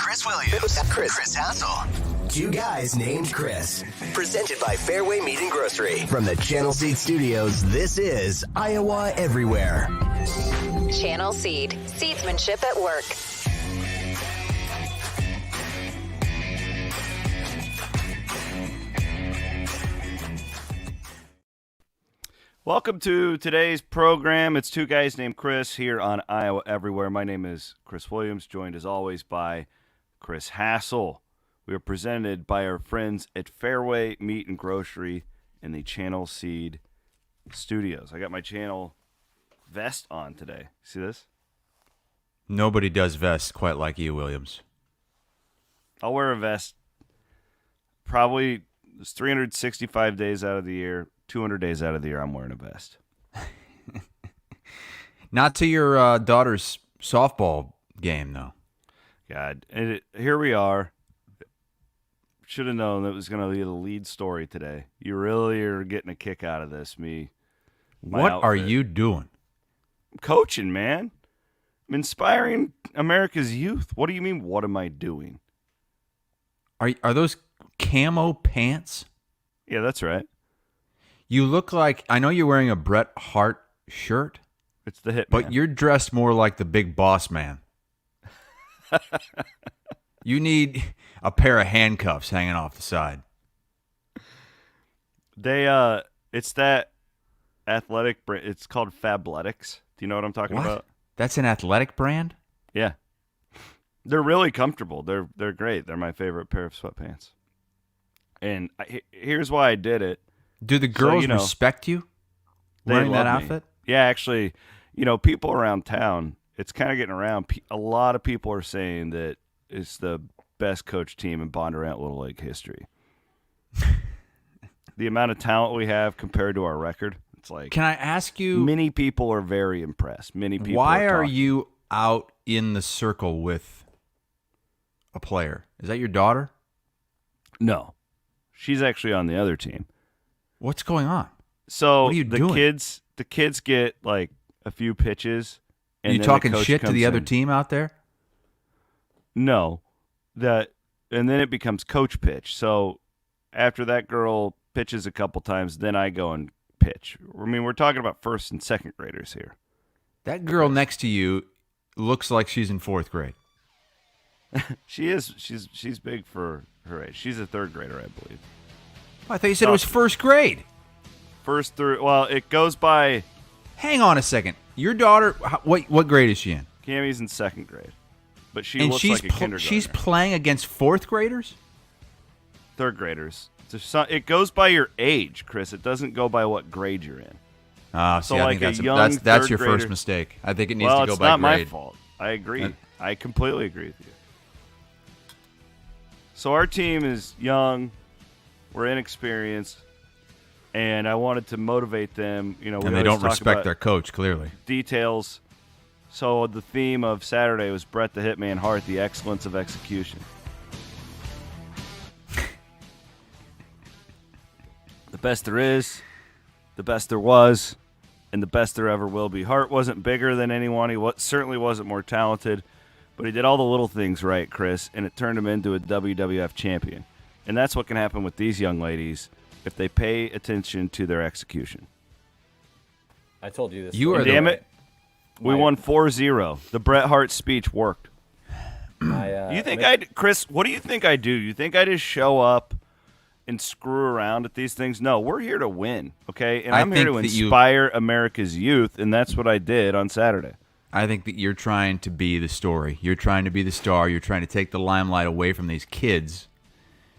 Chris Williams, Chris Hassel. Two guys named Chris. Presented by Fairway Meat and Grocery. From the Channel Seed Studios, this is Iowa Everywhere. Channel Seed. Seedsmanship at work. Welcome to today's program. It's Two Guys Named Chris here on Iowa Everywhere. My name is Chris Williams, joined as always by Chris Hassel. We are presented by our friends at Fairway Meat and Grocery in the Channel Seed Studios. I got my channel vest on today. See this? Nobody does vests quite like you, Williams. I'll wear a vest probably 365 days out of the year. 200 days out of the year, I'm wearing a vest. Not to your daughter's softball game, though. God, here we are. Should have known that was going to be the lead story today. You really are getting a kick out of this, me. What are you doing? I'm coaching, man. I'm inspiring America's youth. What do you mean, what am I doing? Are those camo pants? Yeah, that's right. You look like, I know you're wearing a Bret Hart shirt. It's the Hitman. But you're dressed more like the big boss man. You need a pair of handcuffs hanging off the side. It's that athletic brand. It's called Fabletics. Do you know what I'm talking about? That's an athletic brand? Yeah. They're really comfortable. They're great. They're my favorite pair of sweatpants. And here's why I did it. Do the girls respect you wearing that outfit? Yeah, actually, people around town, it's kind of getting around. A lot of people are saying that it's the best coach team in Bondurant Little League history. The amount of talent we have compared to our record, it's like. Can I ask you? Many people are very impressed. Many people. Why are you out in the circle with a player? Is that your daughter? No, she's actually on the other team. What's going on? So what are you doing? The kids get like a few pitches. And you talking shit to the other team out there? No, and then it becomes coach pitch. So after that girl pitches a couple times, then I go and pitch. I mean, we're talking about first and second graders here. That girl next to you looks like she's in fourth grade. She is. She's big for her age. She's a third grader, I believe. I thought you said it was first grade. First through, well, it goes by. Hang on a second. Your daughter, what grade is she in? Cammie's in second grade, but she looks like a kindergartner. She's playing against fourth graders? Third graders. It goes by your age, Chris. It doesn't go by what grade you're in. I think that's your first mistake. I think it needs to go by grade. Well, it's not my fault. I agree. I completely agree with you. So our team is young. We're inexperienced, and I wanted to motivate them. And they don't respect their coach, clearly. Details. So the theme of Saturday was Bret the Hitman Hart, the excellence of execution. The best there is, the best there was, and the best there ever will be. Hart wasn't bigger than anyone. He certainly wasn't more talented, but he did all the little things right, Chris, and it turned him into a WWF champion. And that's what can happen with these young ladies if they pay attention to their execution. I told you this. Damn it. We won 4-0. The Bret Hart speech worked. Chris, what do you think I do? You think I just show up and screw around at these things? No, we're here to win, okay? And I'm here to inspire America's youth, and that's what I did on Saturday. I think that you're trying to be the story. You're trying to be the star. You're trying to take the limelight away from these kids.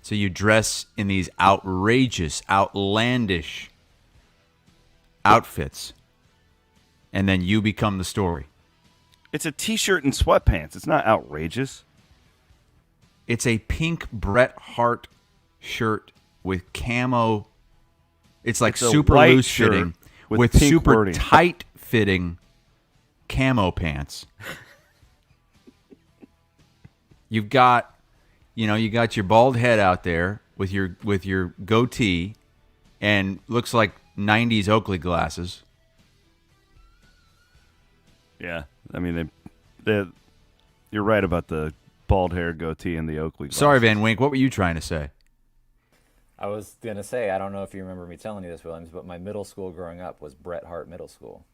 So you dress in these outrageous, outlandish outfits, and then you become the story. It's a T-shirt and sweatpants. It's not outrageous. It's a pink Bret Hart shirt with camo. It's like super loose fitting with super wording. Tight fitting camo pants. You've got your bald head out there with your goatee and looks like 90s Oakley glasses. Yeah, I mean, you're right about the bald hair, goatee, and the Oakley glasses. Sorry, Van Wink. What were you trying to say? I was going to say, I don't know if you remember me telling you this, Williams, but my middle school growing up was Bret Hart Middle School.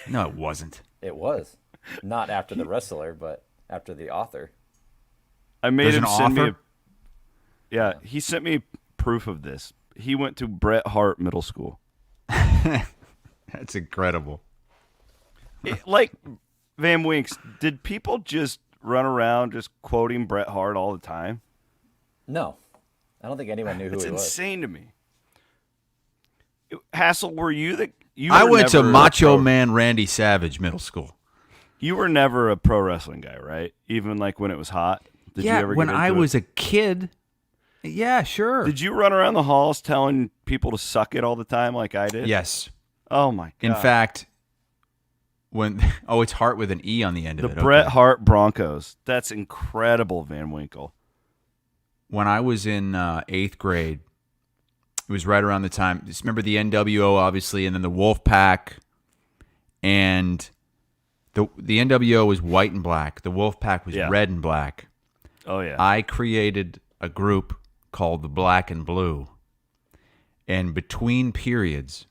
No, it wasn't. It was. Not after the wrestler, but after the author. I made There's him an send me author? he sent me proof of this. He went to Bret Hart Middle School. That's incredible. Like, Van Winks, did people just run around just quoting Bret Hart all the time? No. I don't think anyone knew who It's he was. insane to me. Hassel, were you the... I went to Macho Man Randy Savage Middle School. You were never a pro wrestling guy, right? Even like when it was hot? Did you ever when get into I was it? a kid, yeah, sure. Did you run around the halls telling people to suck it all the time like I did? Yes. Oh, my God. In fact, it's Hart with an E on the end of The it. Bret Okay. Hart Broncos. That's incredible, Van Winkle. When I was in 8th grade, it was right around the time. Just remember the NWO, obviously, and then the Wolf Pack, and the NWO was white and black. The Wolf Pack was red and black. Oh, yeah. I created a group called the Black and Blue, and between periods,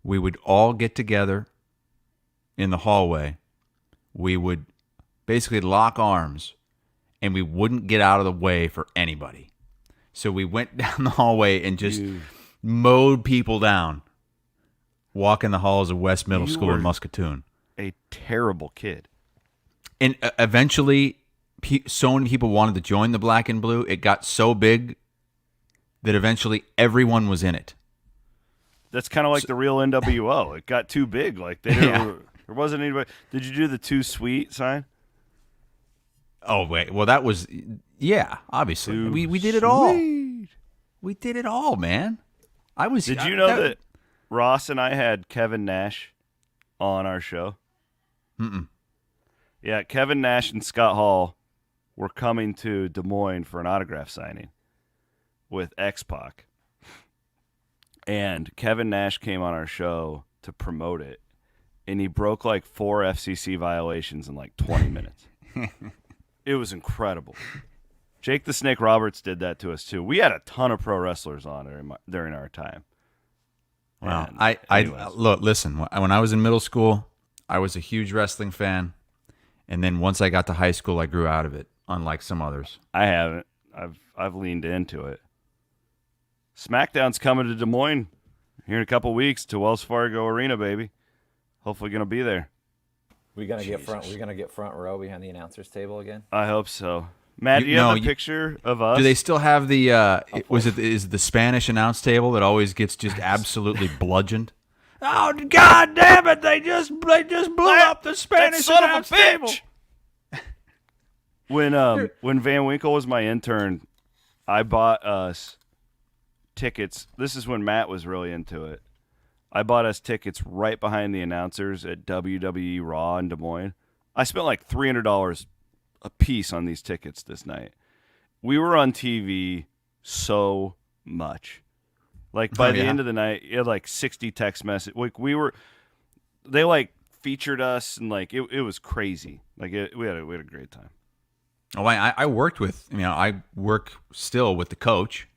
we would all get together in the hallway. We would basically lock arms, and we wouldn't get out of the way for anybody. So we went down the hallway and just mowed people down, walking the halls of West Middle School in Muscatoon. A terrible kid. And eventually, so many people wanted to join the Black and Blue. It got so big that eventually everyone was in it. That's kind of like the real NWO. It got too big. Like they didn't, there wasn't anybody. Did you do the too sweet sign? Oh, wait. Well, that was, obviously. We did it all. We did it all, man. Did you know that Ross and I had Kevin Nash on our show? Mm-mm. Yeah, Kevin Nash and Scott Hall were coming to Des Moines for an autograph signing with X-Pac. And Kevin Nash came on our show to promote it, and he broke like 4 FCC violations in like 20 minutes. It was incredible. Jake the Snake Roberts did that to us too. We had a ton of pro wrestlers on during our time. Wow. And Listen, when I was in middle school, I was a huge wrestling fan. And then once I got to high school, I grew out of it, unlike some others. I haven't. I've leaned into it. SmackDown's coming to Des Moines here in a couple weeks to Wells Fargo Arena, baby. Hopefully gonna be there. We're gonna get front row behind the announcers table again. I hope so. Matt, do you have a picture of us? Do they still have the is it the Spanish announce table that always gets just absolutely bludgeoned? Oh, God damn it! They just blew up the Spanish announce table. When Van Winkle was my intern, I bought us tickets. This is when Matt was really into it. I bought us tickets right behind the announcers at WWE Raw in Des Moines. I spent like $300 a piece on these tickets this night. We were on TV so much. Like by the end of the night, it had like 60 text messages. Like they like featured us, and like it was crazy. Like we had a great time. Oh, I worked with. I work still with the coach,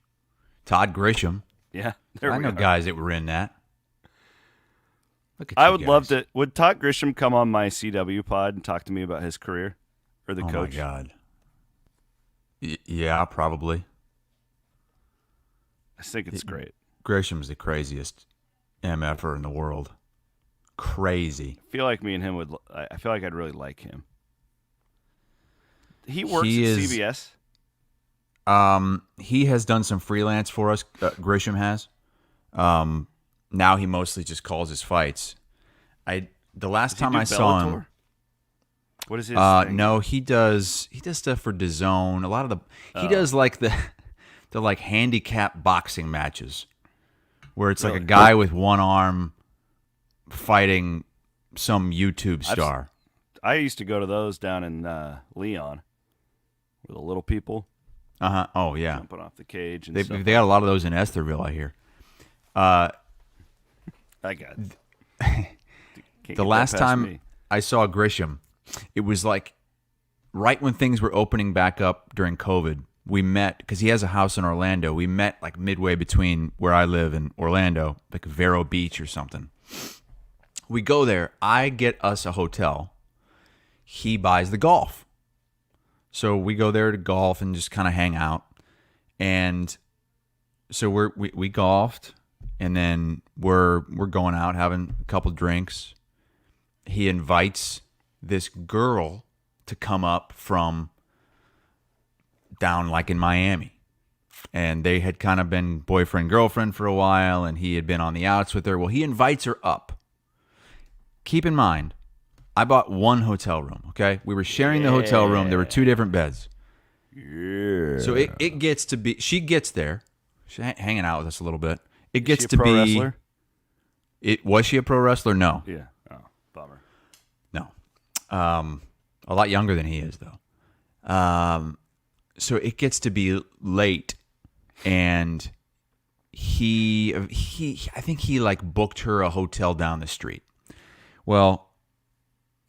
Todd Grisham. Yeah, I know guys that were in that. Look at I you would guys. love to. Would Todd Grisham come on my CW pod and talk to me about his career or the coach? Oh my God. Yeah, probably. I think it's great. Grisham's the craziest MFer in the world. Crazy. I feel like me and him would. I feel like I'd really like him. He works He at is- CBS. He has done some freelance for us. Grisham has. Now he mostly just calls his fights. The last Does he time do I saw him, Bellator? What is his thing? no, he does stuff for DAZN. A lot of he does like the like handicap boxing matches, where it's like a guy with one arm fighting some YouTube star. I used to go to those down in Leon with the little people Oh yeah. jumping off the cage and They stuff. got a lot of those in Estherville, I hear. I got it. Can't The get last that past time me. I saw Grisham, it was like right when things were opening back up during COVID, we met, because he has a house in Orlando. We met like midway between where I live and Orlando, like Vero Beach or something. We go there. I get us a hotel. He buys the golf. So we go there to golf and just kind of hang out. And so we golfed, and then we're going out having a couple drinks. He invites this girl to come up from down like in Miami. And they had kind of been boyfriend, girlfriend for a while, and he had been on the outs with her. Well, he invites her up. Keep in mind, I bought one hotel room, okay? We were sharing the hotel room. There were 2 different beds. Yeah. So it gets to be, she gets there. She's hanging out with us a little bit. It gets Is she to a pro be. wrestler? Was she a pro wrestler? No. Yeah. Oh, bummer. No. A lot younger than he is, though. So it gets to be late, and I think he like booked her a hotel down the street. Well,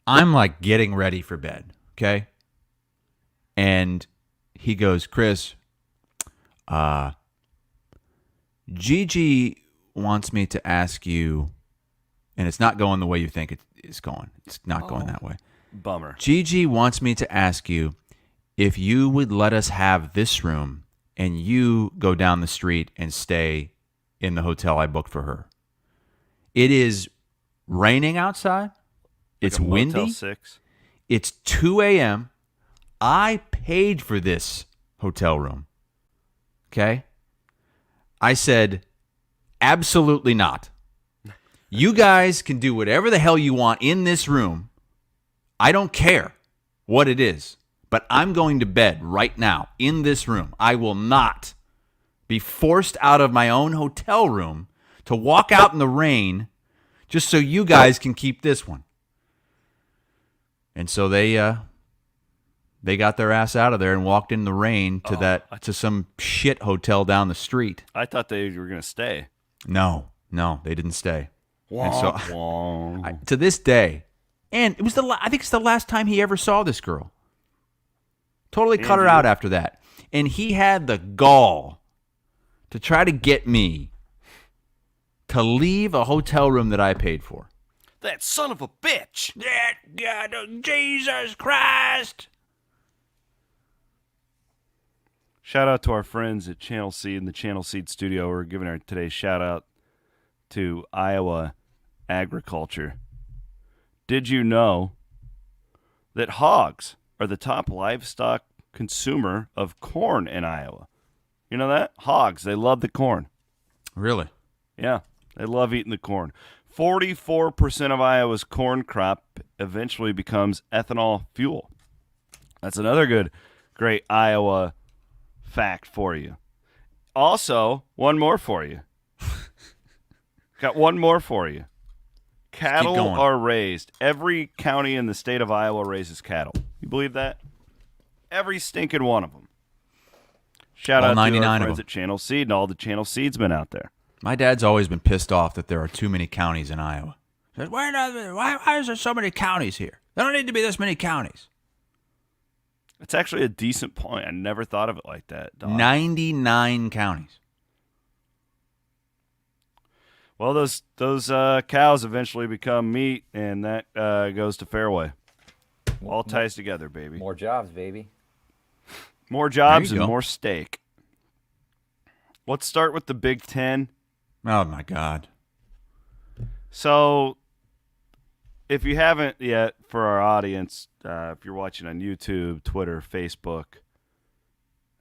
I'm like getting ready for bed, okay? And he goes, Chris, Gigi wants me to ask you, and it's not going the way you think it's going. It's not going that way. Bummer. Gigi wants me to ask you if you would let us have this room and you go down the street and stay in the hotel I booked for her. It is raining outside. It's like a windy. Motel 6. It's 2 a.m. I paid for this hotel room. Okay? I said, absolutely not. You guys can do whatever the hell you want in this room. I don't care what it is, but I'm going to bed right now in this room. I will not be forced out of my own hotel room to walk out in the rain just so you guys can keep this one. And so they got their ass out of there and walked in the rain to some shit hotel down the street. I thought they were going to stay. No, they didn't stay. Wah, And so wah. to this day, and it was I think it's the last time he ever saw this girl. Totally cut her out after that. And he had the gall to try to get me to leave a hotel room that I paid for. That son of a bitch. That God, Jesus Christ. Shout out to our friends at Channel Seed and the Channel Seed Studio. We're giving our today's shout out to Iowa agriculture. Did you know that hogs are the top livestock consumer of corn in Iowa? You know that? Hogs, they love the corn. Really? Yeah, they love eating the corn. 44% of Iowa's corn crop eventually becomes ethanol fuel. That's another great Iowa fact for you. Also, one more for you. Got one more for you. Cattle are raised. Every county in the state of Iowa raises cattle. You believe that? Every stinking one of them. Shout out to our friends at Channel Seed and all the Channel Seedsmen out there. My dad's always been pissed off that there are too many counties in Iowa. He says, why is there so many counties here? There don't need to be this many counties. It's actually a decent point. I never thought of it like that, dog. 99 counties. Well, those cows eventually become meat, and that goes to Fairway. All ties together, baby. More jobs, baby. More jobs and go. more steak. Let's start with the Big Ten. Oh, my God. So, if you haven't yet, for our audience, if you're watching on YouTube, Twitter, Facebook,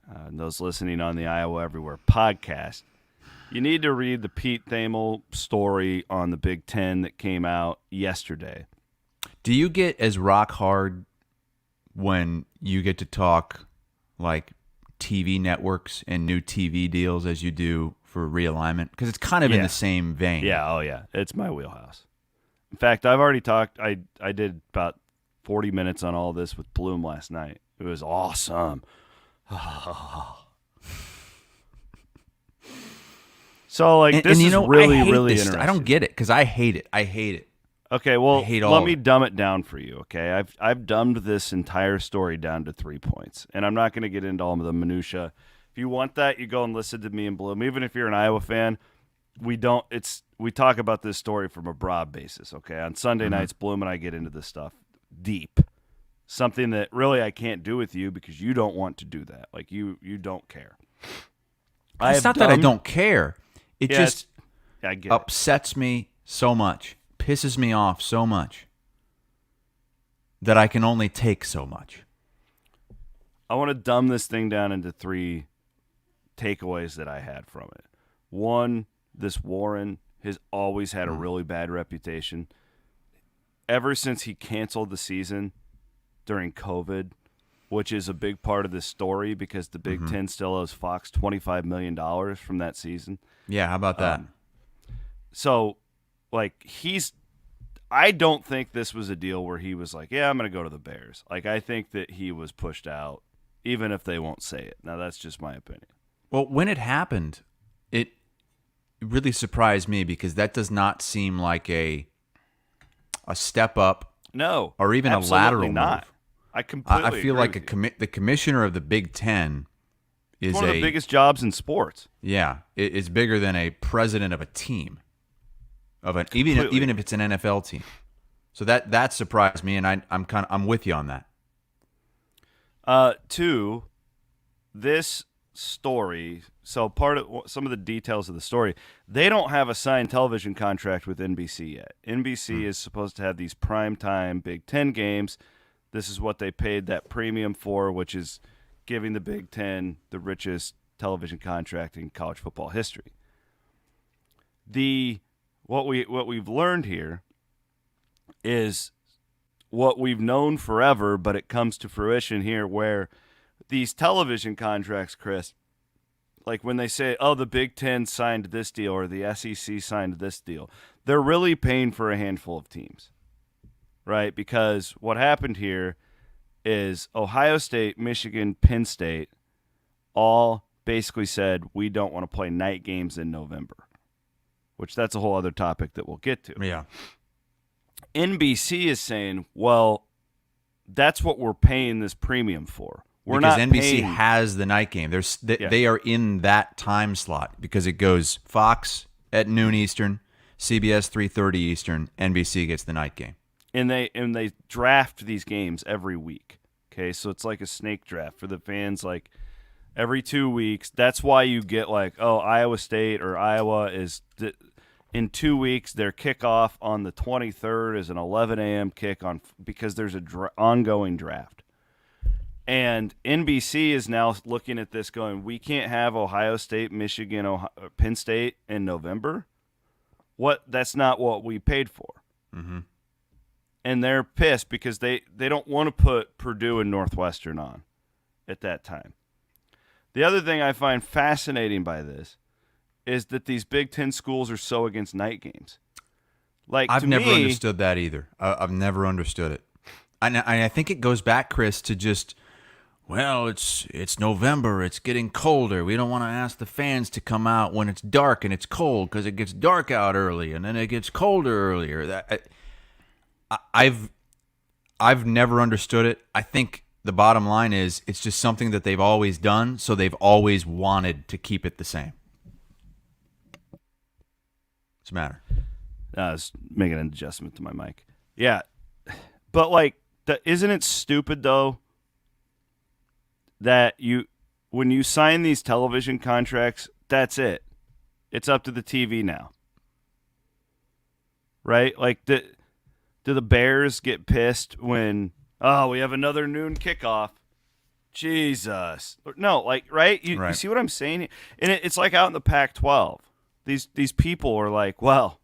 and those listening on the Iowa Everywhere podcast, you need to read the Pete Thamel story on the Big Ten that came out yesterday. Do you get as rock hard when you get to talk like TV networks and new TV deals as you do for realignment? Because it's kind of in the same vein. Yeah, oh yeah. It's my wheelhouse. In fact, I've already talked. I did about 40 minutes on all this with Bloom last night. It was awesome. So, like, this is really interesting. I don't get it because I hate it. I hate it. Okay, well, let me it. dumb it down for you, okay? I've dumbed this entire story down to 3 points, and I'm not going to get into all of the minutia. If you want that, you go and listen to me and Bloom. Even if you're an Iowa fan, we talk about this story from a broad basis, okay? On Sunday nights, Bloom and I get into this stuff deep. Something that really I can't do with you because you don't want to do that. Like, you don't care. It's not that I don't care. It just I get upsets me so much, pisses me off so much that I can only take so much. I want to dumb this thing down into 3 takeaways that I had from it. One, this Warren has always had a really bad reputation. Ever since he canceled the season during COVID, which is a big part of this story because the Big Ten still owes Fox $25 million from that season. Yeah, how about that? So, like, I don't think this was a deal where he was like, yeah, I'm going to go to the Bears. Like, I think that he was pushed out, even if they won't say it. Now, that's just my opinion. Well, when it happened, it really surprised me because that does not seem like a step up. No, or even a lateral not. move. I completely I feel agree like the commissioner of the Big Ten is one of the biggest jobs in sports. Yeah, it's bigger than a president of a team, even if it's an NFL team. So that surprised me, and I'm with you on that. 2, this story. So part of some of the details of the story, they don't have a signed television contract with NBC yet. NBC is supposed to have these primetime Big Ten games. This is what they paid that premium for, which is giving the Big Ten the richest television contract in college football history. What we've learned here is what we've known forever, but it comes to fruition here where these television contracts, Chris, like when they say, oh, the Big Ten signed this deal or the SEC signed this deal, they're really paying for a handful of teams, right? Because what happened here is Ohio State, Michigan, Penn State all basically said, we don't want to play night games in November, which that's a whole other topic that we'll get to. Yeah. NBC is saying, well, that's what we're paying this premium for. We're because not NBC paying... has the night game. They are in that time slot because it goes Fox at noon Eastern, CBS 3:30 Eastern, NBC gets the night game. And they draft these games every week. Okay, so it's like a snake draft for the fans, like every 2 weeks. That's why you get like, oh, Iowa State or Iowa is in 2 weeks. Their kickoff on the 23rd is an 11 a.m. kick because there's an ongoing draft. And NBC is now looking at this going, we can't have Ohio State, Michigan, Penn State in November. That's not what we paid for. Mm-hmm. And they're pissed because they don't want to put Purdue and Northwestern on at that time. The other thing I find fascinating by this is that these Big Ten schools are so against night games. Like, I've never understood that either. I've never understood it. And I think it goes back, Chris, to just, well, it's November. It's getting colder. We don't want to ask the fans to come out when it's dark and it's cold because it gets dark out early and then it gets colder earlier. I've never understood it. I think the bottom line is it's just something that they've always done, so they've always wanted to keep it the same. What's the matter? I was making an adjustment to my mic. Yeah, but like, isn't it stupid though that when you sign these television contracts, that's it. It's up to the TV now, right? Like, do the Bears get pissed when, oh, we have another noon kickoff? Jesus. No, like, right? You see what I'm saying? And it's like out in the Pac-12. These people are like, well,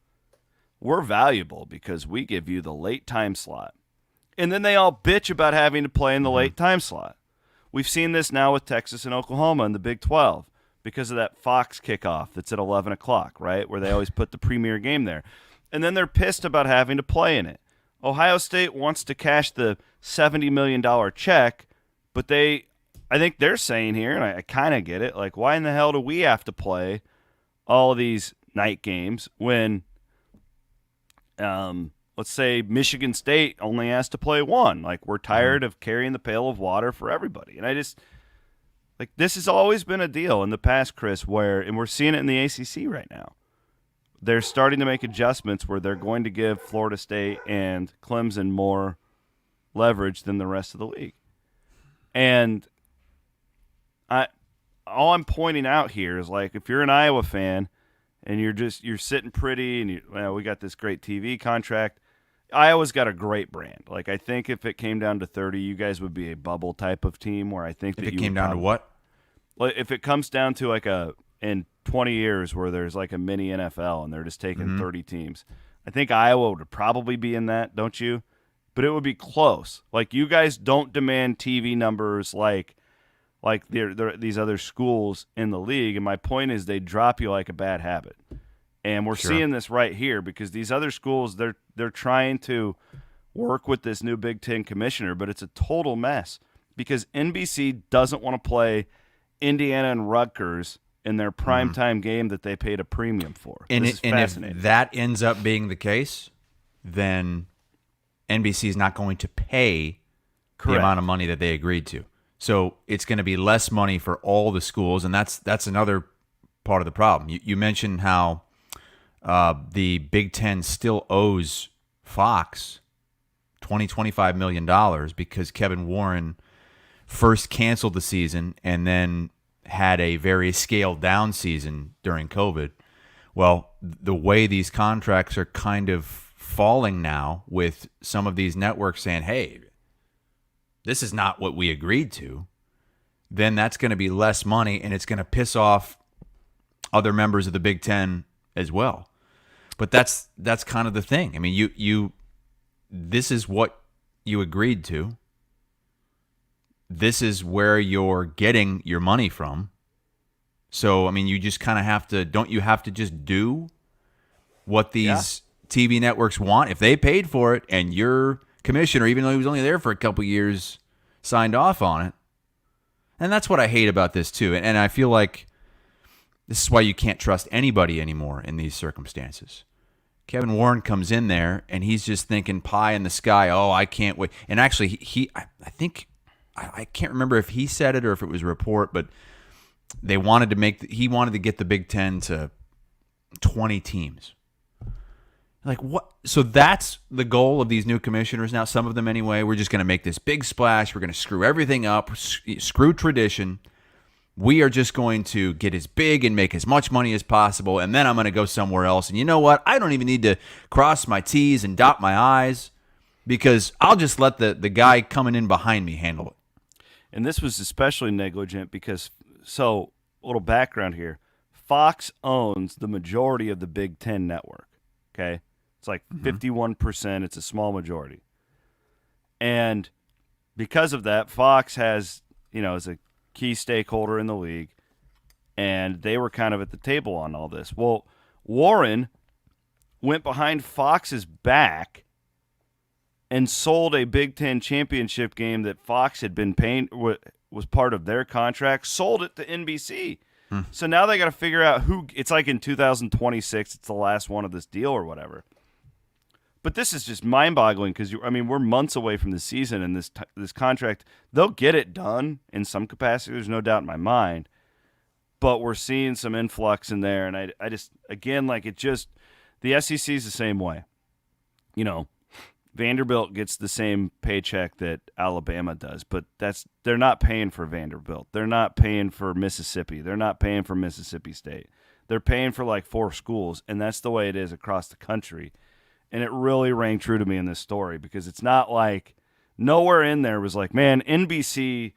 we're valuable because we give you the late time slot. And then they all bitch about having to play in the late time slot. We've seen this now with Texas and Oklahoma in the Big 12 because of that Fox kickoff that's at 11 o'clock, right, where they always put the premier game there. And then they're pissed about having to play in it. Ohio State wants to cash the $70 million check, but I think they're saying here, and I kind of get it, like, why in the hell do we have to play all of these night games when let's say Michigan State only has to play one. Like, we're tired of carrying the pail of water for everybody. And I just, like, this has always been a deal in the past, Chris, and we're seeing it in the ACC right now. They're starting to make adjustments where they're going to give Florida State and Clemson more leverage than the rest of the league. And all I'm pointing out here is, like, if you're an Iowa fan and you're sitting pretty and we got this great TV contract, Iowa's got a great brand. Like, I think if it came down to 30, you guys would be a bubble type of team where I think if that it came down to what? Like, if it comes down to like in 20 years where there's like a mini NFL and they're just taking 30 teams, I think Iowa would probably be in that, don't you? But it would be close. Like, you guys don't demand TV numbers like these other schools in the league. And my point is, they drop you like a bad habit. And we're seeing this right here because these other schools, they're trying to work with this new Big Ten commissioner, but it's a total mess because NBC doesn't want to play Indiana and Rutgers in their primetime game that they paid a premium for. And this is fascinating. If that ends up being the case, then NBC is not going to pay the amount of money that they agreed to. So it's going to be less money for all the schools, and that's another part of the problem. You mentioned how the Big Ten still owes Fox $25 million because Kevin Warren first canceled the season and then had a very scaled down season during COVID. Well, the way these contracts are kind of falling now with some of these networks saying, hey, this is not what we agreed to, then that's going to be less money and it's going to piss off other members of the Big Ten as well. But that's kind of the thing. I mean, you this is what you agreed to. This is where you're getting your money from. So, I mean, you just kind of have to, don't you have to just do what these TV networks want? If they paid for it and your commissioner, even though he was only there for a couple years, signed off on it. And that's what I hate about this too. And I feel like this is why you can't trust anybody anymore in these circumstances. Kevin Warren comes in there and he's just thinking pie in the sky. Oh, I can't wait. And actually, I can't remember if he said it or if it was a report, but he wanted to get the Big Ten to 20 teams. Like, what? So that's the goal of these new commissioners now, some of them anyway. We're just going to make this big splash. We're going to screw everything up, screw tradition. We are just going to get as big and make as much money as possible, and then I'm going to go somewhere else. And you know what? I don't even need to cross my T's and dot my I's because I'll just let the guy coming in behind me handle it. And this was especially negligent because, so a little background here, Fox owns the majority of the Big Ten network, okay? It's like 51%. It's a small majority. And because of that, Fox has, is a key stakeholder in the league, and they were kind of at the table on all this. Well, Warren went behind Fox's back and sold a Big Ten championship game that Fox had been paying, was part of their contract, sold it to NBC. So now they got to figure out who, it's like in 2026, it's the last one of this deal or whatever. But this is just mind-boggling because, we're months away from the season, and this contract, they'll get it done in some capacity. There's no doubt in my mind. But we're seeing some influx in there, and I just, again, the SEC is the same way. Vanderbilt gets the same paycheck that Alabama does, but they're not paying for Vanderbilt. They're not paying for Mississippi. They're not paying for Mississippi State. They're paying for like 4 schools, and that's the way it is across the country. And it really rang true to me in this story because it's not like nowhere in there was like, man, NBC,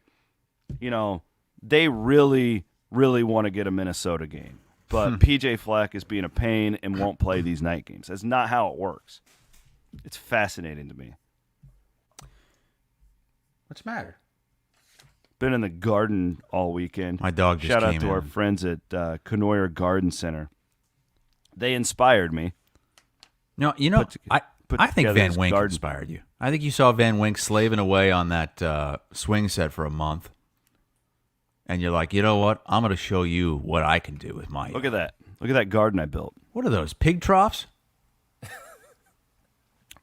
they really, really want to get a Minnesota game. But PJ Fleck is being a pain and won't play these night games. That's not how it works. It's fascinating to me. What's the matter? Been in the garden all weekend. My dog just Shout came out to in. our friends at Conoyer Garden Center. They inspired me. No, I think Van Wink inspired you. I think you saw Van Wink slaving away on that swing set for a month. And you're like, you know what? I'm going to show you what I can do with my... Look at that. Look at that garden I built. What are those, pig troughs?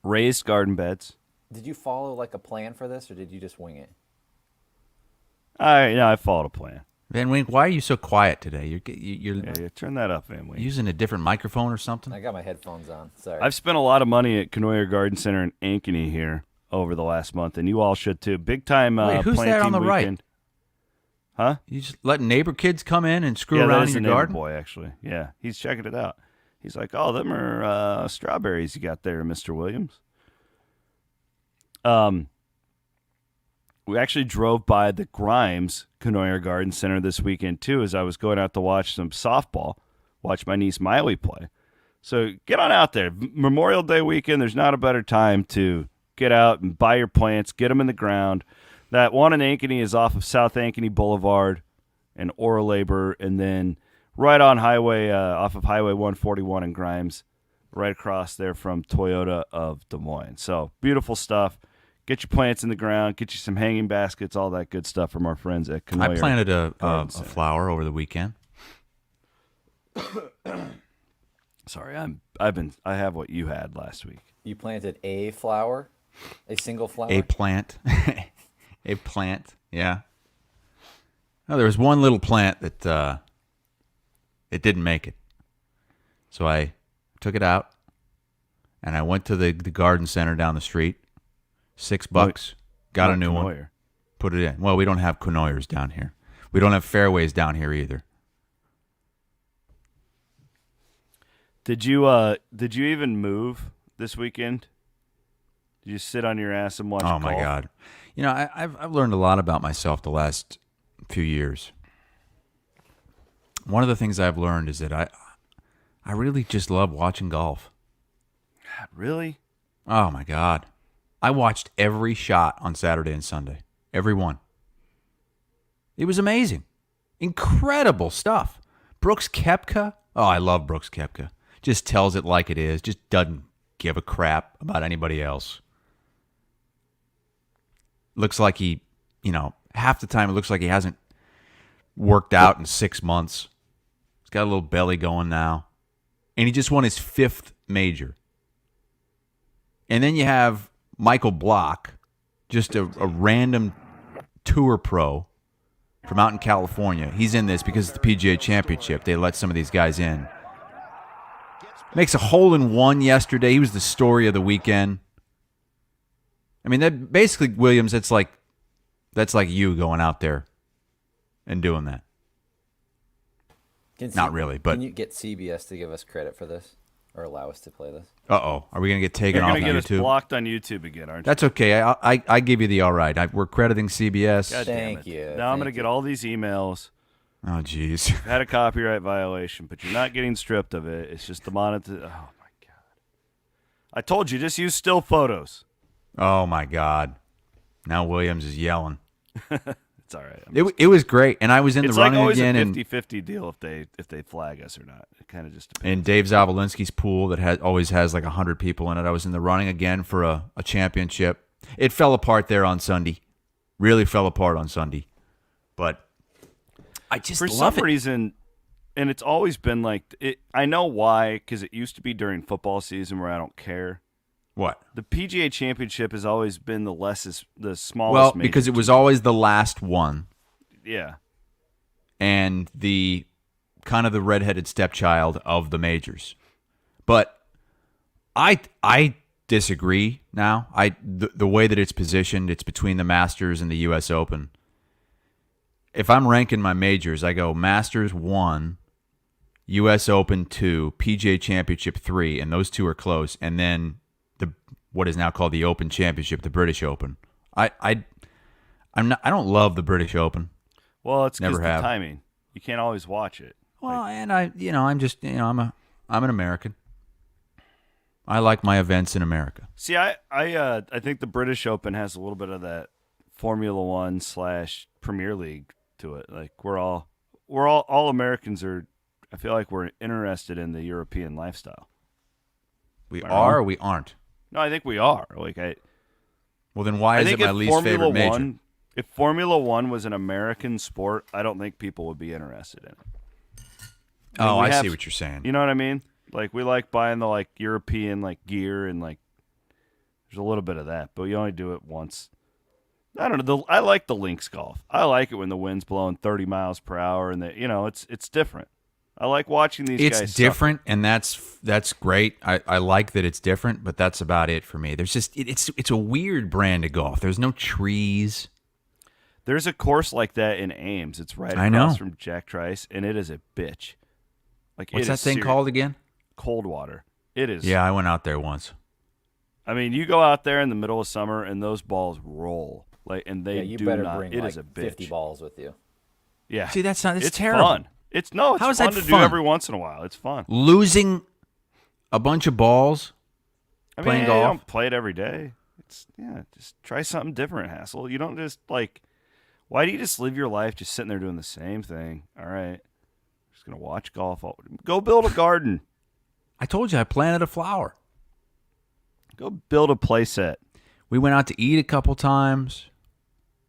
Raised garden beds. Did you follow like a plan for this, or did you just wing it? I followed a plan. Van Wink, why are you so quiet today? You're Yeah, turn that up, Van Wink. using a different microphone or something? I got my headphones on. Sorry. I've spent a lot of money at Canoyer Garden Center in Ankeny here over the last month, and you all should too. Big time Wait, who's planting that on the weekend. right? Huh? You just letting neighbor kids come in and screw Yeah, around that's in the your neighbor garden? boy, actually. Yeah, he's checking it out. He's like, "Oh, them are strawberries you got there, Mr. Williams." We actually drove by the Grimes Canoyer Garden Center this weekend too, as I was going out to watch some softball, watch my niece Miley play. So get on out there. Memorial Day weekend, there's not a better time to get out and buy your plants, get them in the ground. That one in Ankeny is off of South Ankeny Boulevard and Ora Labor, and then right on off of Highway 141 in Grimes, right across there from Toyota of Des Moines. So beautiful stuff. Get your plants in the ground, get you some hanging baskets, all that good stuff from our friends at Canoyer. I planted a flower over the weekend. Sorry, I have what you had last week. You planted a flower, a single flower. A plant. A plant, yeah. No, there was one little plant that it didn't make it. So I took it out, and I went to the garden center down the street. $6, got a new one, put it in. Well, we don't have Canoyers down here. We don't have fairways down here either. Did you even move this weekend? Did you sit on your ass and watch golf? Oh my God! You know, I've learned a lot about myself the last few years. One of the things I've learned is that I really just love watching golf. God, really? Oh my God! I watched every shot on Saturday and Sunday. Every one. It was amazing. Incredible stuff. Brooks Koepka. Oh, I love Brooks Koepka. Just tells it like it is. Just doesn't give a crap about anybody else. Looks like he, half the time it looks like he hasn't worked out in 6 months. He's got a little belly going now. And he just won his 5th major. And then you have Michael Block, just a random tour pro from out in California. He's in this because it's the PGA Championship. They let some of these guys in. Makes a hole-in-one yesterday. He was the story of the weekend. I mean, that basically, Williams, that's like you going out there and doing that. Not really, but... Can you get CBS to give us credit for this? Or allow us to play this? Uh-oh. Are we going to get taken You're off on YouTube? You're going to get us blocked on YouTube again, aren't you? That's okay. I give you the all right. We're crediting CBS. God damn Thank it. you. Now I'm going to get all these emails. Oh, jeez. Had a copyright violation, but you're not getting stripped of it. It's just the monitor. Oh, my God. I told you, just use still photos. Oh, my God. Now Williams is yelling. It's all right. It was great, and I was in the running again. It's like always a 50-50 deal if they flag us or not. It kind of just depends. In Dave Zavolinsky's pool that always has like 100 people in it, I was in the running again for a championship. It fell apart there on Sunday. Really fell apart on Sunday. But I just for love some it. reason, and it's always been like it. I know why, because it used to be during football season where I don't care. What? The PGA Championship has always been the smallest. Well, because it was always the last one. Yeah. And the kind of the redheaded stepchild of the majors. But I disagree now. The way that it's positioned, it's between the Masters and the US Open. If I'm ranking my majors, I go Masters 1, US Open 2, PGA Championship 3, and those two are close, and then what is now called the Open Championship, the British Open. I don't love the British Open. Well, it's because Never the have. timing. You can't always watch it. Well, and I'm just, I'm an American. I like my events in America. See, I think the British Open has a little bit of that Formula One / Premier League to it. Like we're all Americans are. I feel like we're interested in the European lifestyle. We are or we aren't? No, I think we are. Well, then why is it my least favorite major? If Formula One was an American sport, I don't think people would be interested in it. I see what you're saying. You know what I mean? Like we like buying the European gear and There's a little bit of that, but you only do it once. I don't know. I like the links golf. I like it when the wind's blowing 30 miles per hour, and it's different. I like watching these guys. It's different, and that's great. I like that it's different, but that's about it for me. There's just it's a weird brand of golf. There's no trees. There's a course like that in Ames. It's right across from Jack Trice, and it is a bitch. What's that thing called again? Coldwater. It is. Yeah, I went out there once. I mean, you go out there in the middle of summer, and those balls roll. And they you do better not. bring It like is a bitch. 50 balls with you. Yeah. See, that's not. It's terrible. Fun. It's How fun is that to fun? do every once in a while. It's fun. Losing a bunch of balls. Playing golf. You don't play it every day. Just try something different, Hassel. You don't just why do you just live your life just sitting there doing the same thing? All right. Just gonna watch golf. Go build a garden. I told you I planted a flower. Go build a play set. We went out to eat a couple times.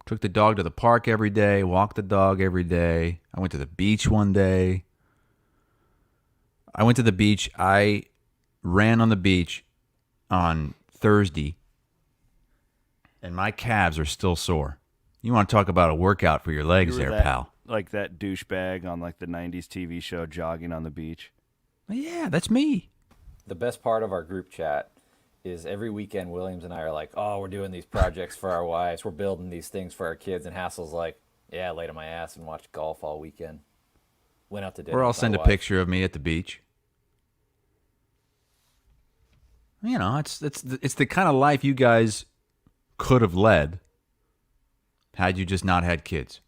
Took the dog to the park every day. Walked the dog every day. I went to the beach one day. I went to the beach. I ran on the beach on Thursday, and my calves are still sore. You want to talk about a workout for your legs there, pal. Like that douchebag on the 90s TV show jogging on the beach. Yeah, that's me. The best part of our group chat is every weekend Williams and I are like, oh, we're doing these projects for our wives. We're building these things for our kids. And Hassel's like, yeah, I laid on my ass and watched golf all weekend. Went out to dinner. Or I'll send a picture of me at the beach. It's the kind of life you guys could have led had you just not had kids.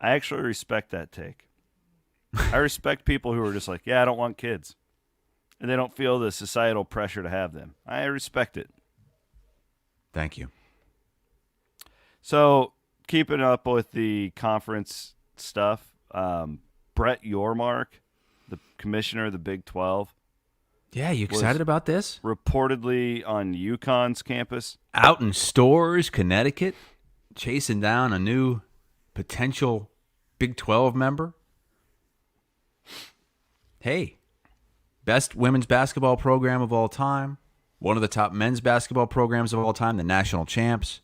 I actually respect that take. I respect people who are just like, yeah, I don't want kids. And they don't feel the societal pressure to have them. I respect it. Thank you. So, keeping up with the conference stuff, Brett Yormark, the commissioner of the Big 12. Yeah, you excited about this? Reportedly on UConn's campus. Out in Stores, Connecticut, chasing down a new potential Big 12 member. Hey. Best women's basketball program of all time. One of the top men's basketball programs of all time, the national champs.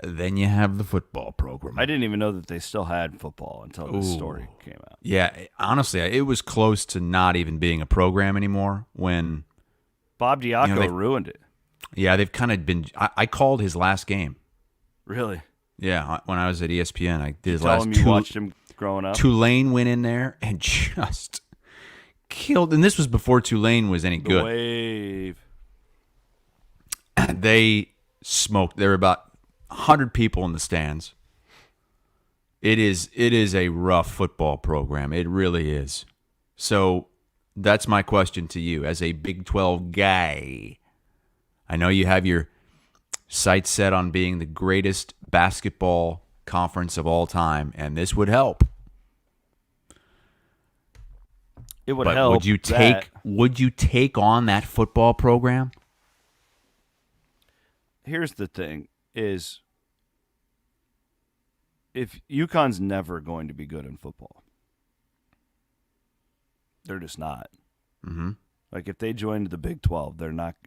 Then you have the football program. I didn't even know that they still had football until this story came out. Yeah, honestly, it was close to not even being a program anymore when Bob Diaco ruined it. Yeah, they've kind of been. I called his last game. Really? Yeah, when I was at ESPN, I did his tell last him two. You watched him growing up. Tulane went in there and just killed, and this was before Tulane was any good. The wave. They smoked. There were about 100 people in the stands. It is a rough football program. It really is. So that's my question to you as a Big 12 guy. I know you have your sights set on being the greatest basketball conference of all time, and this would help. It would help. Would you take on that football program? Here's the thing is if UConn's never going to be good in football. They're just not. Mm-hmm. Like if they joined the Big 12,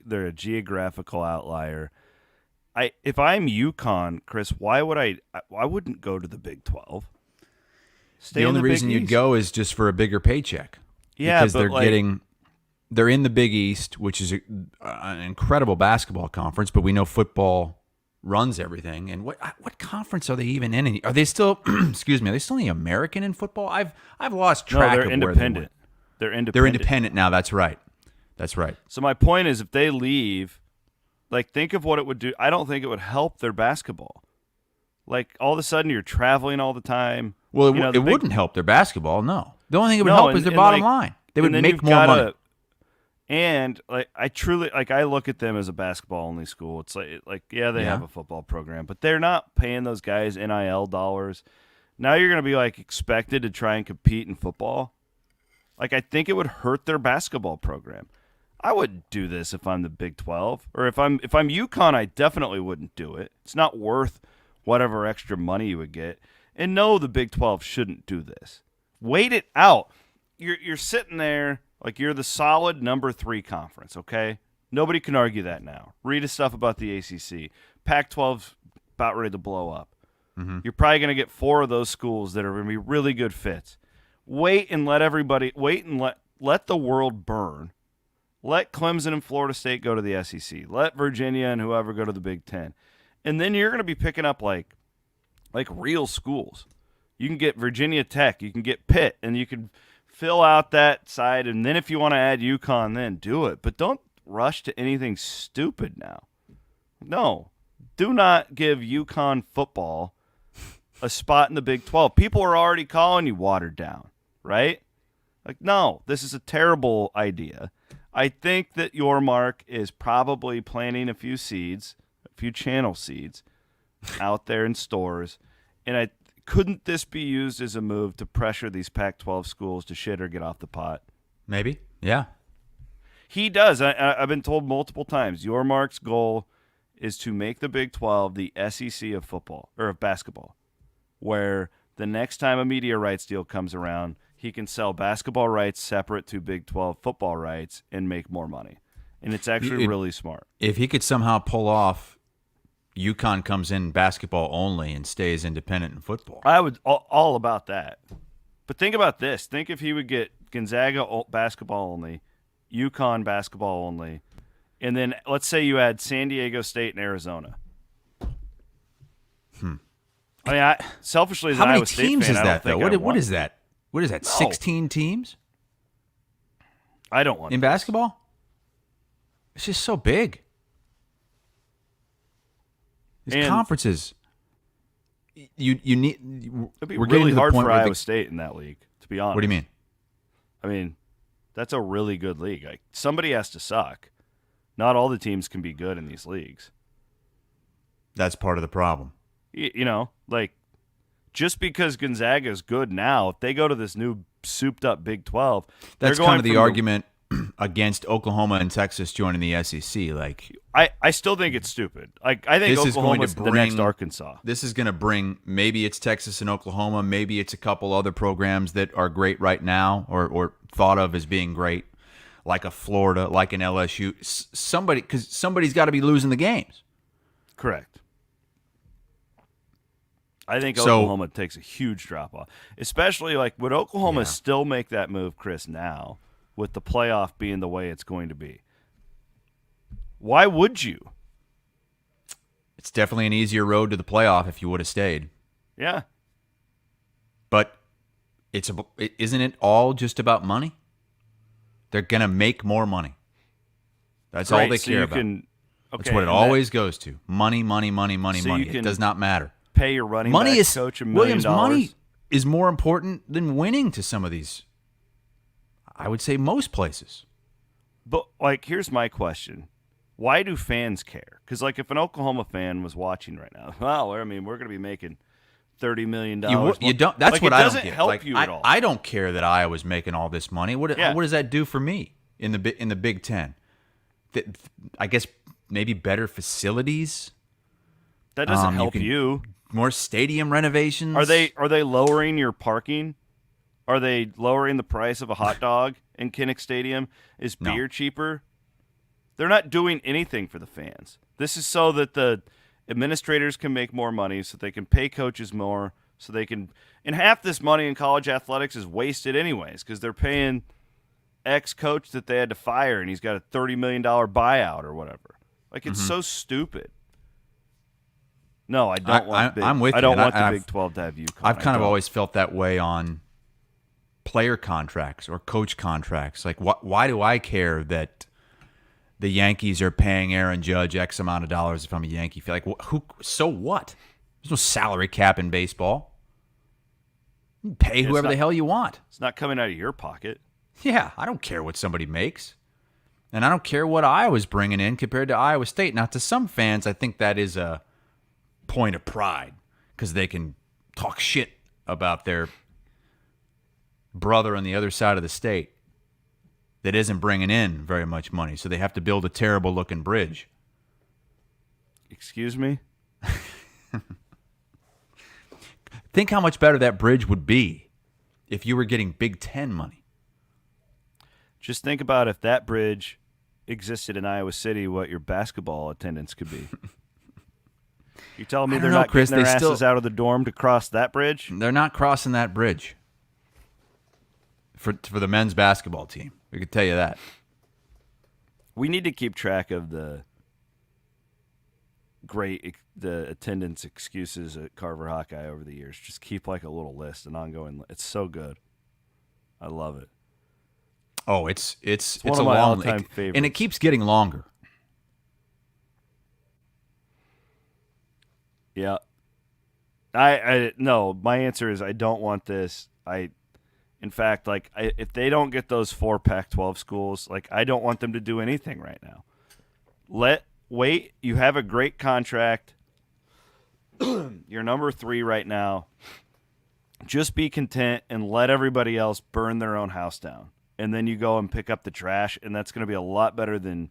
they're a geographical outlier. If I'm UConn, Chris, why wouldn't go to the Big 12? The only reason you'd go is just for a bigger paycheck. Yeah, because they're in the Big East, which is an incredible basketball conference, but we know football runs everything. And what conference are they even in? Are they still excuse me, are they still in the American in football? I've lost track of independent. where they went. They're independent. They're independent now, that's right. That's right. So my point is if they leave, think of what it would do. I don't think it would help their basketball. All of a sudden you're traveling all the time. Well, it wouldn't help their basketball, no. The only thing it would help is their bottom line. They would make more money. And I truly I look at them as a basketball only school. It's they have a football program, but they're not paying those guys NIL dollars. Now you're going to be expected to try and compete in football. I think it would hurt their basketball program. I wouldn't do this if I'm the Big 12, or if I'm UConn, I definitely wouldn't do it. It's not worth whatever extra money you would get. And no, the Big 12 shouldn't do this. Wait it out. You're sitting there you're the solid number 3 conference, okay? Nobody can argue that now. Read his stuff about the ACC. Pac-12's about ready to blow up. Mm-hmm. You're probably going to get 4 of those schools that are going to be really good fits. Wait and let the world burn. Let Clemson and Florida State go to the SEC. Let Virginia and whoever go to the Big Ten. And then you're going to be picking up like real schools. You can get Virginia Tech. You can get Pitt. And you can fill out that side. And then if you want to add UConn, then do it. But don't rush to anything stupid now. No. Do not give UConn football a spot in the Big 12. People are already calling you watered down, right? Like, no, this is a terrible idea. I think that your Mark is probably planting a few seeds, a few channel seeds out there in stores. And couldn't this be used as a move to pressure these Pac-12 schools to shit or get off the pot? Maybe, yeah. He does. I've been told multiple times, your Mark's goal is to make the Big 12 the SEC of football or of basketball, where the next time a media rights deal comes around, he can sell basketball rights separate to Big 12 football rights and make more money. And it's actually really smart. If he could somehow pull off UConn comes in basketball only and stays independent in football. I would all about that. But think about this. Think if he would get Gonzaga basketball only, UConn basketball only, and then let's say you add San Diego State and Arizona. I mean, selfishly as an Iowa State fan, how many teams is that, though? What is that? What is that, No. 16 teams? I don't want in this. basketball? It's just so big. These conferences. You need. It'd be we're really getting to hard the point for where Iowa State in that league, to be honest. What do you mean? I mean, that's a really good league. Like, somebody has to suck. Not all the teams can be good in these leagues. That's part of the problem. You know, like, just because Gonzaga is good now, if they go to this new souped-up Big 12, that's kind of the argument against Oklahoma and Texas joining the SEC. Like, I still think it's stupid. Like, I think Oklahoma's the next Arkansas. This is going to bring, maybe it's Texas and Oklahoma, maybe it's a couple other programs that are great right now or thought of as being great, like a Florida, like an LSU. Because somebody's got to be losing the games. Correct. I think Oklahoma takes a huge drop-off. Especially, like, would Oklahoma still make that move, Chris, now, with the playoff being the way it's going to be? Why would you? It's definitely an easier road to the playoff if you would have stayed. Yeah. But isn't it all just about money? They're going to make more money. That's all they care about. That's what it always goes to. Money, money, money, money, money. It does not matter. Pay your running back coach $1 million. Money is more important than winning to some of these, I would say most places. But, like, here's my question. Why do fans care? Because, like, if an Oklahoma fan was watching right now, well, I mean, we're going to be making $30 million. You don't. That's like, what I don't get. It doesn't help you at all. I don't care that Iowa's making all this money. What does that do for me in the Big Ten? I guess maybe better facilities. That doesn't help you. More stadium renovations. Are they lowering your parking? Are they lowering the price of a hot dog in Kinnick Stadium? Is beer cheaper? They're not doing anything for the fans. This is so that the administrators can make more money, so they can pay coaches more, so they can. And half this money in college athletics is wasted anyways, because they're paying ex-coach that they had to fire, and he's got a $30 million buyout or whatever. Like, it's so stupid. No, I don't want. I'm with you. I don't want the Big 12 to have UConn. I've kind of always felt that way on player contracts or coach contracts. Like, why do I care that the Yankees are paying Aaron Judge X amount of dollars if I'm a Yankee fan? Like, who? So what? There's no salary cap in baseball. You pay whoever the hell you want. It's not coming out of your pocket. Yeah, I don't care what somebody makes. And I don't care what Iowa's bringing in compared to Iowa State. Now, to some fans, I think that is a point of pride because they can talk shit about their brother on the other side of the state that isn't bringing in very much money, so they have to build a terrible-looking bridge. Excuse me? Think how much better that bridge would be if you were getting Big Ten money. Just think about if that bridge existed in Iowa City, what your basketball attendance could be. You telling me I they're don't know, not Chris, getting their they asses still- out of the dorm to cross that bridge? They're not crossing that bridge for the men's basketball team. We could tell you that. We need to keep track of the attendance excuses at Carver Hawkeye over the years. Just keep like a little list, an ongoing. It's so good. I love it. Oh, it's one a of my long all-time favorites. and it keeps getting longer. Yeah. I no, my answer is I don't want this. In fact, if they don't get those 4 Pac-12 schools, I don't want them to do anything right now. Wait, you have a great contract. You're number 3 right now. Just be content and let everybody else burn their own house down. And then you go and pick up the trash, and that's going to be a lot better than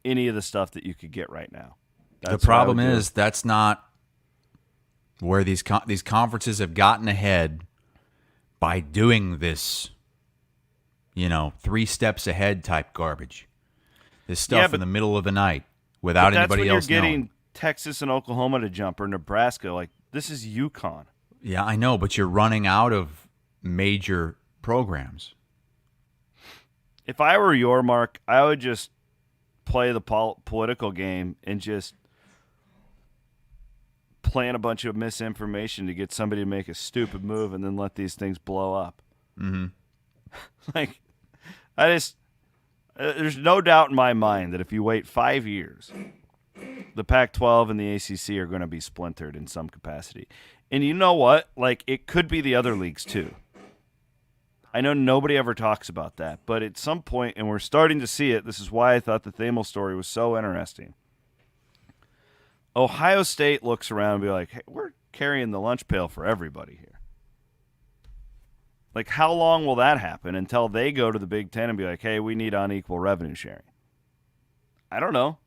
any of the stuff that you could get right now. The problem is that's not where these conferences have gotten ahead by doing this, 3 steps ahead type garbage. This stuff in the middle of the night without anybody else you're knowing. getting Texas and Oklahoma to jump, or Nebraska. This is UConn. Yeah, I know, but you're running out of major programs. If I were your Mark, I would just play the political game and just plant a bunch of misinformation to get somebody to make a stupid move and then let these things blow up. Mm-hmm. There's no doubt in my mind that if you wait 5 years, the Pac-12 and the ACC are going to be splintered in some capacity. And you know what? It could be the other leagues too. I know nobody ever talks about that, but at some point, and we're starting to see it, this is why I thought the Thamel story was so interesting. Ohio State looks around and be like, hey, we're carrying the lunch pail for everybody here. How long will that happen until they go to the Big Ten and be like, hey, we need unequal revenue sharing? I don't know.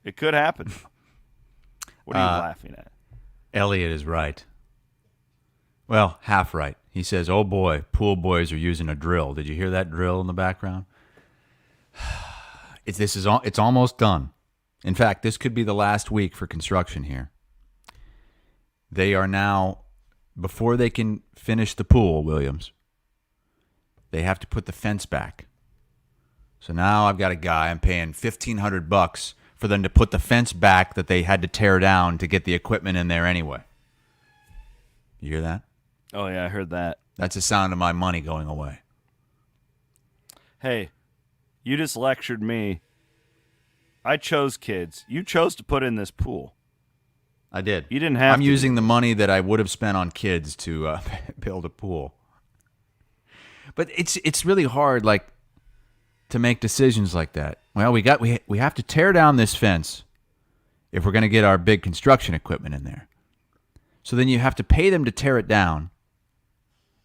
It could happen. What are you laughing at? Elliot is right. Well, half right. He says, oh boy, pool boys are using a drill. Did you hear that drill in the background? It's almost done. In fact, this could be the last week for construction here. They are now, before they can finish the pool, Williams, they have to put the fence back. So now I've got a guy, I'm paying $1,500 for them to put the fence back that they had to tear down to get the equipment in there anyway. You hear that? Oh, yeah, I heard that. That's the sound of my money going away. Hey, you just lectured me. I chose kids. You chose to put in this pool. I did. You didn't have I'm to using the money that I would have spent on kids to build a pool. But it's really hard, to make decisions like that. Well, we have to tear down this fence if we're going to get our big construction equipment in there. So then you have to pay them to tear it down,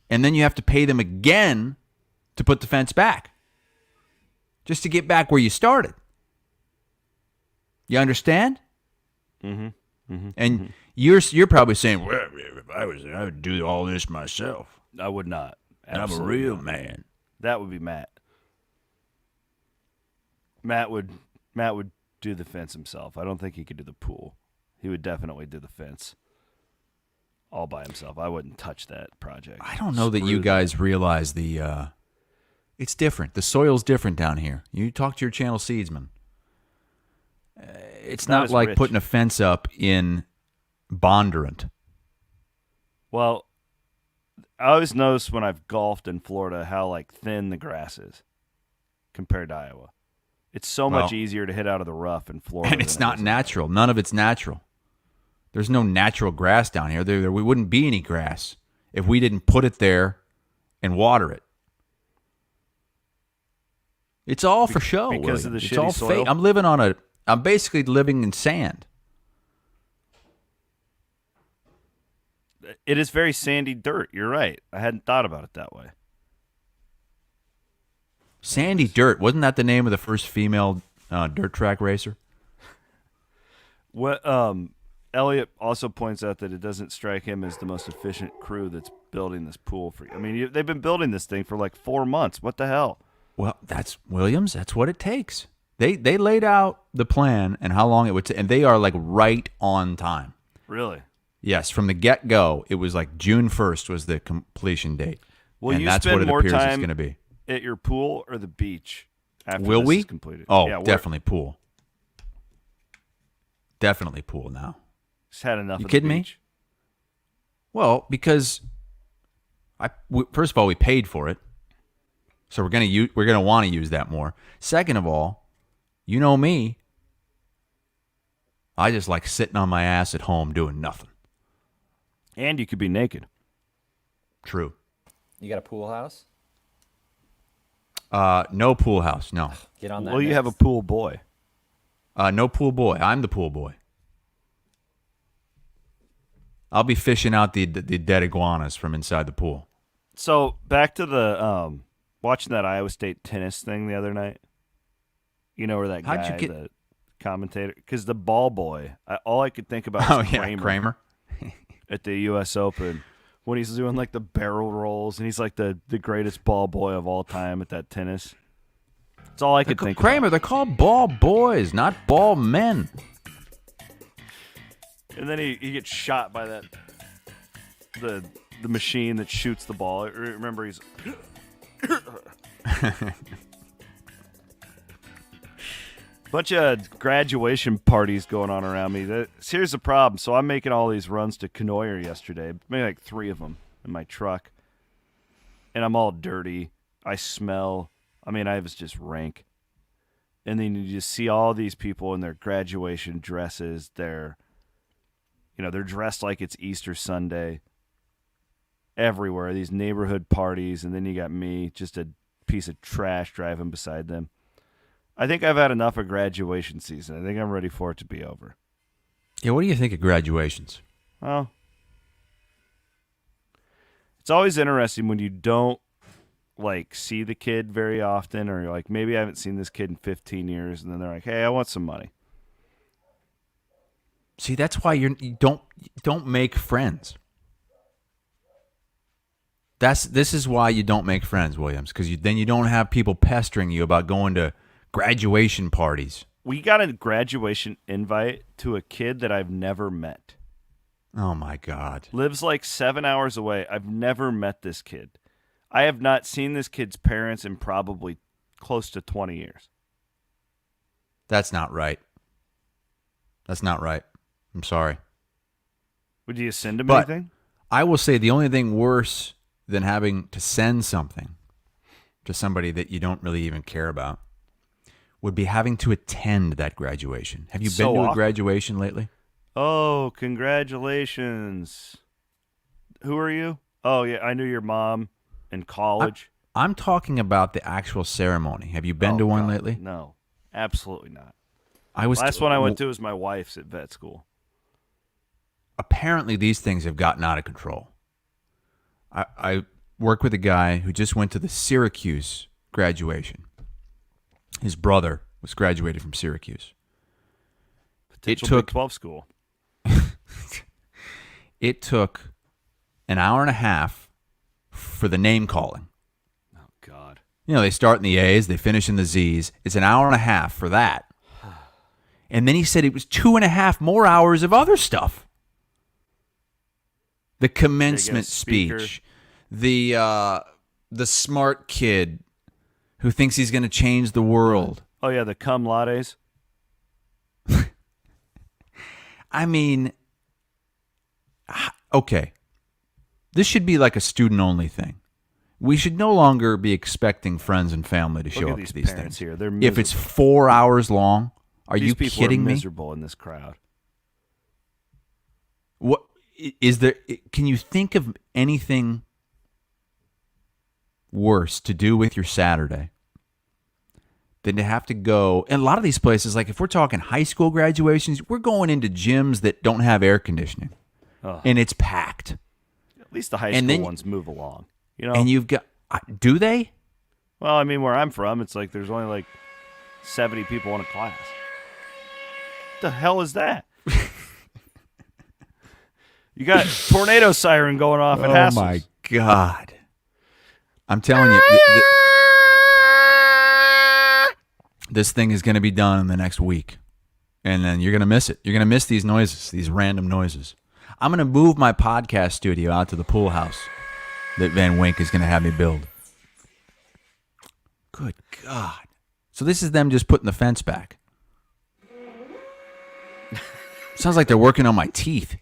and then you have to pay them again to put the fence back, just to get back where you started. You understand? Mm-hmm. Mm-hmm. And you're probably saying, well, if I would do all this myself. I would not. I'm a real man. That would be Matt. Matt would do the fence himself. I don't think he could do the pool. He would definitely do the fence all by himself. I wouldn't touch that project. I don't know that you guys realize it's different. The soil's different down here. You talk to your channel seedsman. It's not like rich. putting a fence up in Bondurant. Well, I always notice when I've golfed in Florida how thin the grass is compared to Iowa. It's so much easier to hit out of the rough in Florida. And it's not natural. None of it's natural. There's no natural grass down here. There wouldn't be any grass if we didn't put it there and water it. It's all for show. Because of the it's shitty all soil? fake. I'm basically living in sand. It is very sandy dirt. You're right. I hadn't thought about it that way. Sandy Dirt. Wasn't that the name of the first female dirt track racer? What Elliot also points out that it doesn't strike him as the most efficient crew that's building this pool for you. I mean, they've been building this thing for 4 months. What the hell? Well, that's Williams. That's what it takes. They laid out the plan and how long it would take, and they are like right on time. Really? Yes, from the get-go, it was like June 1st was the completion date. Will and you that's spend what it more appears time it's going to be. at your pool or the beach after Will this we? is completed? Oh, yeah, definitely pool. Definitely pool now. Just had enough You of kidding the me? beach. Well, because first of all, we paid for it, so we're gonna want to use that more. Second of all, you know me, I just like sitting on my ass at home doing nothing. And you could be naked. True. You got a pool house? No pool house. No. Get on that. Well, you next. have a pool boy. No pool boy. I'm the pool boy. I'll be fishing out the dead iguanas from inside the pool. So back to the watching that Iowa State tennis thing the other night. You know where that guy, the commentator, because the ball boy. All I could think about was Kramer at the U.S. Open when he's doing like the barrel rolls and he's like the greatest ball boy of all time at that tennis. That's all I could think. Kramer, about. they're called ball boys, not ball men. And then he gets shot by that the machine that shoots the ball. Remember, he's bunch of graduation parties going on around me. Here's the problem. So I'm making all these runs to Canoyer yesterday, maybe like 3 of them in my truck, and I'm all dirty. I smell. I mean, I was just rank. And then you just see all these people in their graduation dresses. They're dressed like it's Easter Sunday. Everywhere, these neighborhood parties, and then you got me, just a piece of trash driving beside them. I think I've had enough of graduation season. I think I'm ready for it to be over. Yeah, what do you think of graduations? Well, it's always interesting when you don't see the kid very often, or you're like, maybe I haven't seen this kid in 15 years, and then they're like, hey, I want some money. See, that's why you don't make friends. This is why you don't make friends, Williams, because then you don't have people pestering you about going to graduation parties. We got a graduation invite to a kid that I've never met. Oh, my God. Lives like 7 hours away. I've never met this kid. I have not seen this kid's parents in probably close to 20 years. That's not right. That's not right. I'm sorry. Would you send him But anything? I will say the only thing worse than having to send something to somebody that you don't really even care about would be having to attend that graduation. Have you been to a graduation lately? Oh, congratulations. Who are you? Oh, yeah, I knew your mom in college. I'm talking about the actual ceremony. Have you been to one lately? No, absolutely not. Last one I went to was my wife's at vet school. Apparently, these things have gotten out of control. I work with a guy who just went to the Syracuse graduation. His brother was graduated from Syracuse. Potential Big 12 school. It took an hour and a half for the name calling. Oh, God. You know, they start in the A's, they finish in the Z's. It's an hour and a half for that. And then he said it was 2.5 more hours of other stuff. The commencement speech, the smart kid who thinks he's going to change the world. Oh, yeah, the cum lattes. I mean, okay. This should be like a student-only thing. We should no longer be expecting friends and family to show up to these things. Here. They're if it's 4 hours long, are these you people kidding are me? miserable in this crowd. What is there? Can you think of anything worse to do with your Saturday than to have to go? And a lot of these places, like if we're talking high school graduations, we're going into gyms that don't have air conditioning, and it's packed. At least the high school ones move along, you know. And you've got, do they? Well, I mean, where I'm from, it's like there's only like 70 people in a class. What the hell is that? You got tornado siren going off at Hassel. Oh, my God. I'm telling you. This thing is going to be done in the next week. And then you're going to miss it. You're going to miss these noises, these random noises. I'm going to move my podcast studio out to the pool house that Van Wink is going to have me build. Good God. So this is them just putting the fence back. Sounds like they're working on my teeth.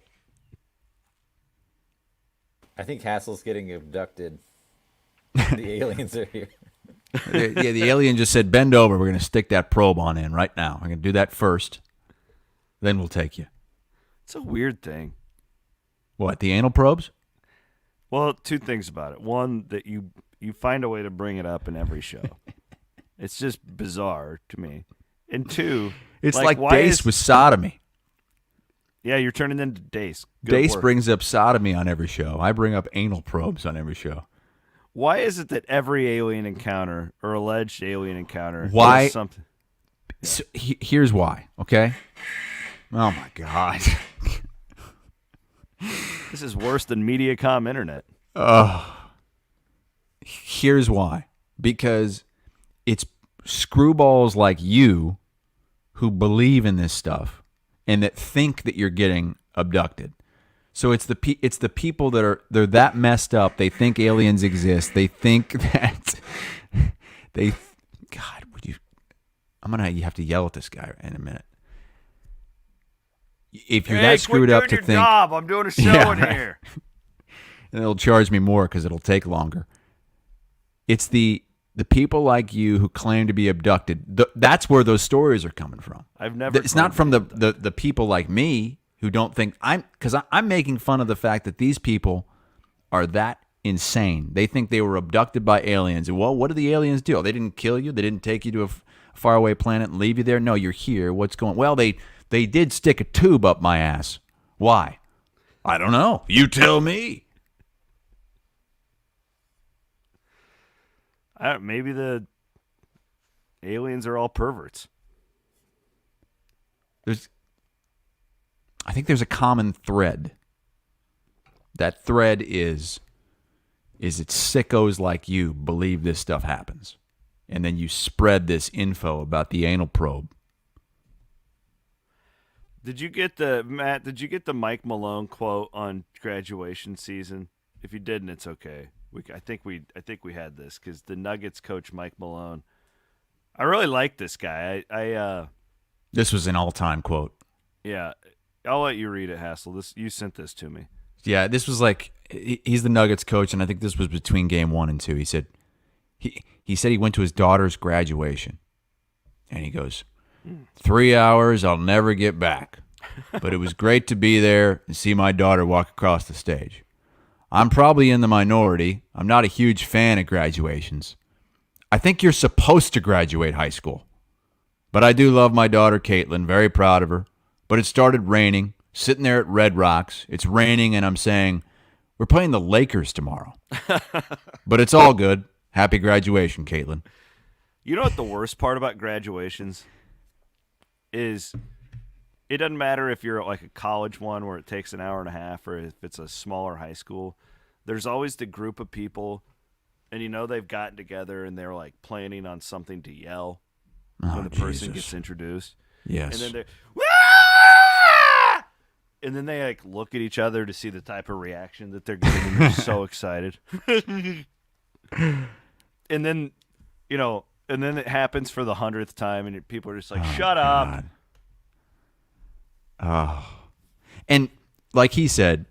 I think Hassel's getting abducted. The aliens are here. Yeah, the alien just said, bend over. We're going to stick that probe on in right now. I'm going to do that first. Then we'll take you. It's a weird thing. What, the anal probes? Well, two things about it. One, that you find a way to bring it up in every show. It's just bizarre to me. And two, it's like Dace with sodomy. Yeah, you're turning into Dace. Dace brings up sodomy on every show. I bring up anal probes on every show. Why is it that every alien encounter or alleged alien encounter is something? So, here's why, okay? Oh, my God. This is worse than Mediacom Internet. Here's why. Because it's screwballs like you who believe in this stuff and that think that you're getting abducted. So it's the people that they're that messed up. They think aliens exist. They think that God, you have to yell at this guy in a minute. If you're that screwed up to think, job. I'm doing a show in here. And it'll charge me more because it'll take longer. It's the people like you who claim to be abducted. That's where those stories are coming from. It's not from the people like me who don't think because I'm making fun of the fact that these people are that insane. They think they were abducted by aliens. And well, what did the aliens do? They didn't kill you. They didn't take you to a faraway planet and leave you there. No, you're here. What's going? Well, they did stick a tube up my ass. Why? I don't know. You tell me. Maybe the aliens are all perverts. I think there's a common thread. That thread is it's sickos like you believe this stuff happens. And then you spread this info about the anal probe. Did you get the Mike Malone quote on graduation season? If you didn't, it's okay. I think we had this because the Nuggets coach Mike Malone. I really like this guy. This was an all-time quote. Yeah, I'll let you read it, Hassel. You sent this to me. Yeah, this was like he's the Nuggets coach, and I think this was between game 1 and 2. He said he went to his daughter's graduation, and he goes, 3 hours I'll never get back, but it was great to be there and see my daughter walk across the stage. I'm probably in the minority. I'm not a huge fan of graduations. I think you're supposed to graduate high school. But I do love my daughter, Caitlin, very proud of her. But it started raining, sitting there at Red Rocks. It's raining, and I'm saying, we're playing the Lakers tomorrow. But it's all good. Happy graduation, Caitlin. You know what the worst part about graduations is? It doesn't matter if you're like a college one where it takes an hour and a half or if it's a smaller high school. There's always the group of people, and they've gotten together and they're like planning on something to yell when the person gets introduced. Yes. And then they're, Wah! And then they like look at each other to see the type of reaction that they're getting, and they're so excited. And then, and then it happens for the 100th time, and people are just like, "Shut up." Oh. And like he said,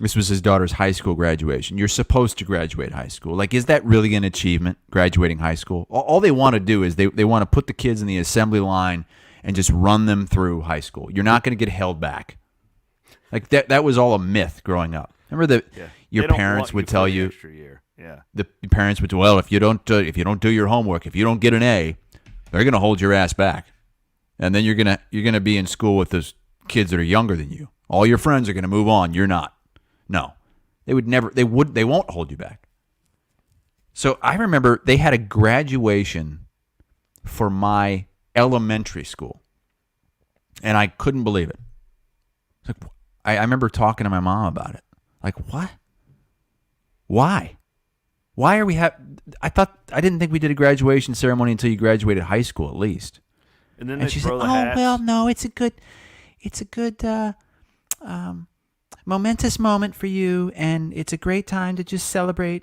this was his daughter's high school graduation. You're supposed to graduate high school. Like, is that really an achievement, graduating high school? All they want to do is they want to put the kids in the assembly line and just run them through high school. You're not going to get held back. Like, that was all a myth growing up. Remember that your parents would tell you, the parents would, well, if you don't do your homework, if you don't get an A, they're going to hold your ass back. And then you're going to be in school with those kids that are younger than you. All your friends are going to move on. You're not. No. They won't hold you back. So I remember they had a graduation for my elementary school. And I couldn't believe it. Like, I remember talking to my mom about it. Like, what? Why? Why are we I didn't think we did a graduation ceremony until you graduated high school at least. And then and they she said, throw the "Oh hats. well, no, it's a good momentous moment for you, and it's a great time to just celebrate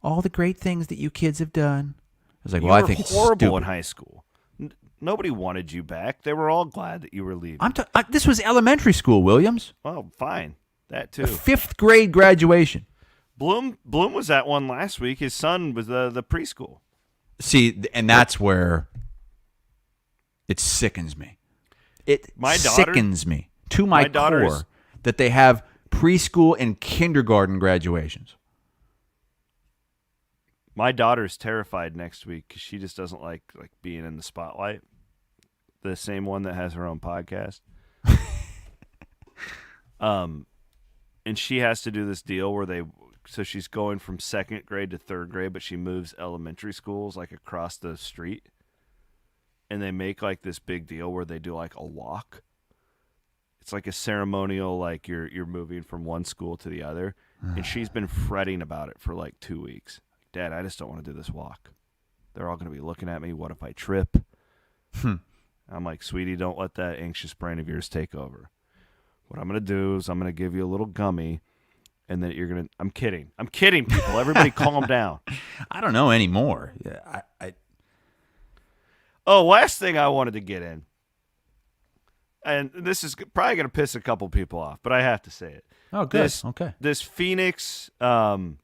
all the great things that you kids have done." I was like, You "Well, I were think it's horrible stupid." in high school. Nobody wanted you back. They were all glad that you were leaving. This was elementary school, Williams. Well, fine. That too. A 5th grade graduation. Bloom was at one last week. His son was the preschool. See, and that's where it sickens me. It sickens me to my core that they have preschool and kindergarten graduations. My daughter's terrified next week because she just doesn't like being in the spotlight. The same one that has her own podcast. And she has to do this deal where so she's going from 2nd grade to 3rd grade, but she moves elementary schools like across the street. And they make like this big deal where they do like a walk. It's like a ceremonial, like you're moving from one school to the other. And she's been fretting about it for like 2 weeks. Dad, I just don't want to do this walk. They're all going to be looking at me. What if I trip? I'm like, sweetie, don't let that anxious brain of yours take over. What I'm going to do is I'm going to give you a little gummy, and then you're going to – I'm kidding, people. Everybody calm down. I don't know anymore. Yeah, Oh, last thing I wanted to get in, and this is probably going to piss a couple people off, but I have to say it. Oh, good. Okay. This Phoenix WNBA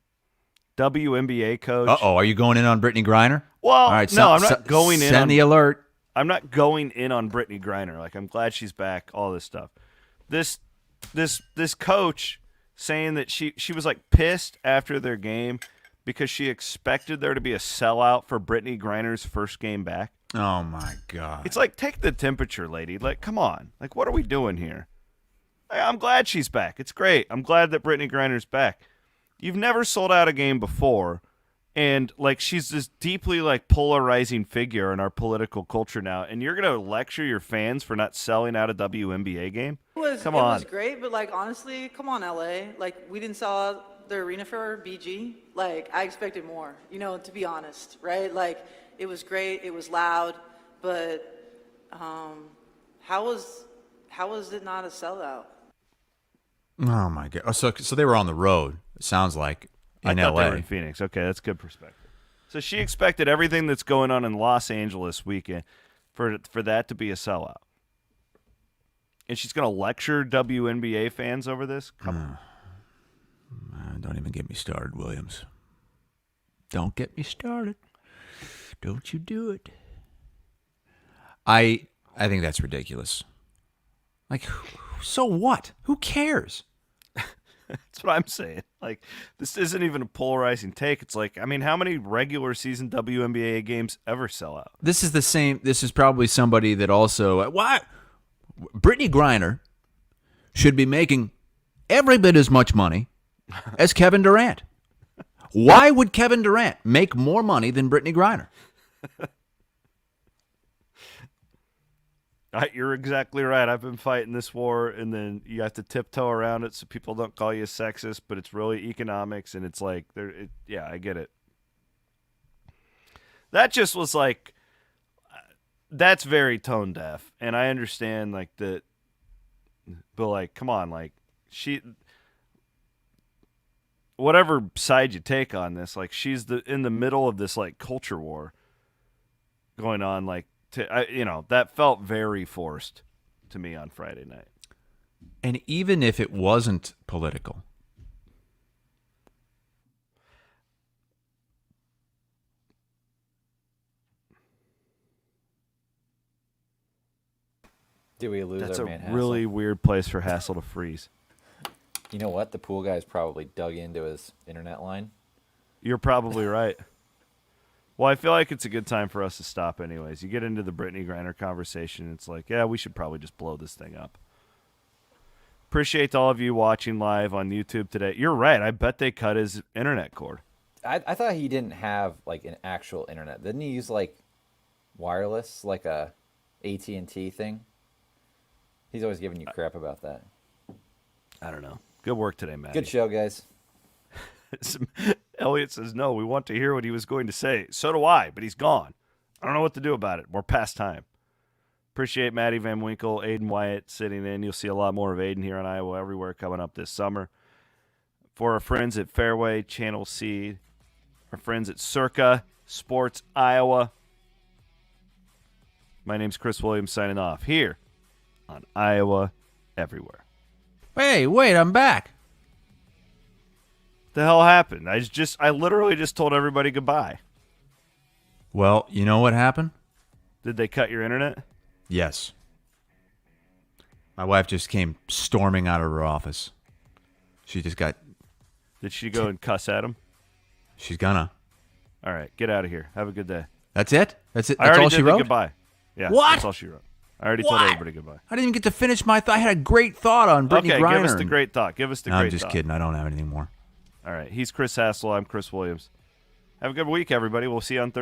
coach. Uh-oh, are you going in on Brittany Griner? Well, all right, no, I'm not going in. Send the alert. I'm not going in on Brittany Griner. Like, I'm glad she's back, all this stuff. This coach saying that she was like pissed after their game because she expected there to be a sellout for Brittany Griner's first game back. Oh my God. It's like, take the temperature, lady. Like, come on. Like, what are we doing here? I'm glad she's back. It's great. I'm glad that Brittany Griner's back. You've never sold out a game before, and like she's this deeply like polarizing figure in our political culture now, and you're gonna lecture your fans for not selling out a WNBA game? Come on. It was great, but like honestly, come on, LA. Like we didn't sell out the arena for BG. Like I expected more. To be honest, right? Like it was great. It was loud, but how was it not a sellout? Oh my God. So they were on the road. It sounds like in I thought LA. they were in Phoenix. Okay, that's good perspective. So she expected everything that's going on in Los Angeles weekend for that to be a sellout. And she's going to lecture WNBA fans over this? Come on. Don't even get me started, Williams. Don't get me started. Don't you do it. I think that's ridiculous. Like, so what? Who cares? That's what I'm saying. Like, this isn't even a polarizing take. It's like, I mean, how many regular season WNBA games ever sell out? This is the same. This is probably somebody that also. Why? Brittany Griner should be making every bit as much money as Kevin Durant. Why would Kevin Durant make more money than Brittany Griner? You're exactly right. I've been fighting this war, and then you have to tiptoe around it so people don't call you a sexist, but it's really economics, and it's like, yeah, I get it. That just was like, that's very tone deaf, and I understand like that, but like, come on, like whatever side you take on this, like she's in the middle of this like culture war going on, like. That felt very forced to me on Friday night. And even if it wasn't political, did we lose That's our a man Hassel? really weird place for Hassel to freeze. You know what? The pool guy's probably dug into his internet line. You're probably right. Well, I feel like it's a good time for us to stop anyways. You get into the Brittany Griner conversation, it's like, yeah, we should probably just blow this thing up. Appreciate all of you watching live on YouTube today. You're right. I bet they cut his internet cord. I thought he didn't have like an actual internet. Didn't he use like wireless, like a AT&T thing? He's always giving you crap about that. I don't know. Good work today, Matt. Good show, guys. Elliot says, no, we want to hear what he was going to say. So do I, but he's gone. I don't know what to do about it. We're past time. Appreciate Maddie Van Winkle, Aiden Wyatt sitting in. You'll see a lot more of Aiden here on Iowa Everywhere coming up this summer. For our friends at Fairway Channel Seed, our friends at Circa Sports Iowa, my name's Chris Williams signing off here on Iowa Everywhere. Hey, wait, I'm back. What the hell happened? I literally just told everybody goodbye. Well, you know what happened? Did they cut your internet? Yes. My wife just came storming out of her office. She just got... Did she go and cuss at him? She's gonna. All right, get out of here. Have a good day. That's it? That's it? I That's already all did she the wrote? goodbye. Yeah, What? That's all she wrote. I already told everybody goodbye. I didn't even get to finish my thought. I had a great thought on Brittany Griner. Okay, give us the great thought. Give us the No, great I'm just thought. kidding. I don't have anything more. All right, he's Chris Hassel. I'm Chris Williams. Have a good week, everybody. We'll see you on Thursday.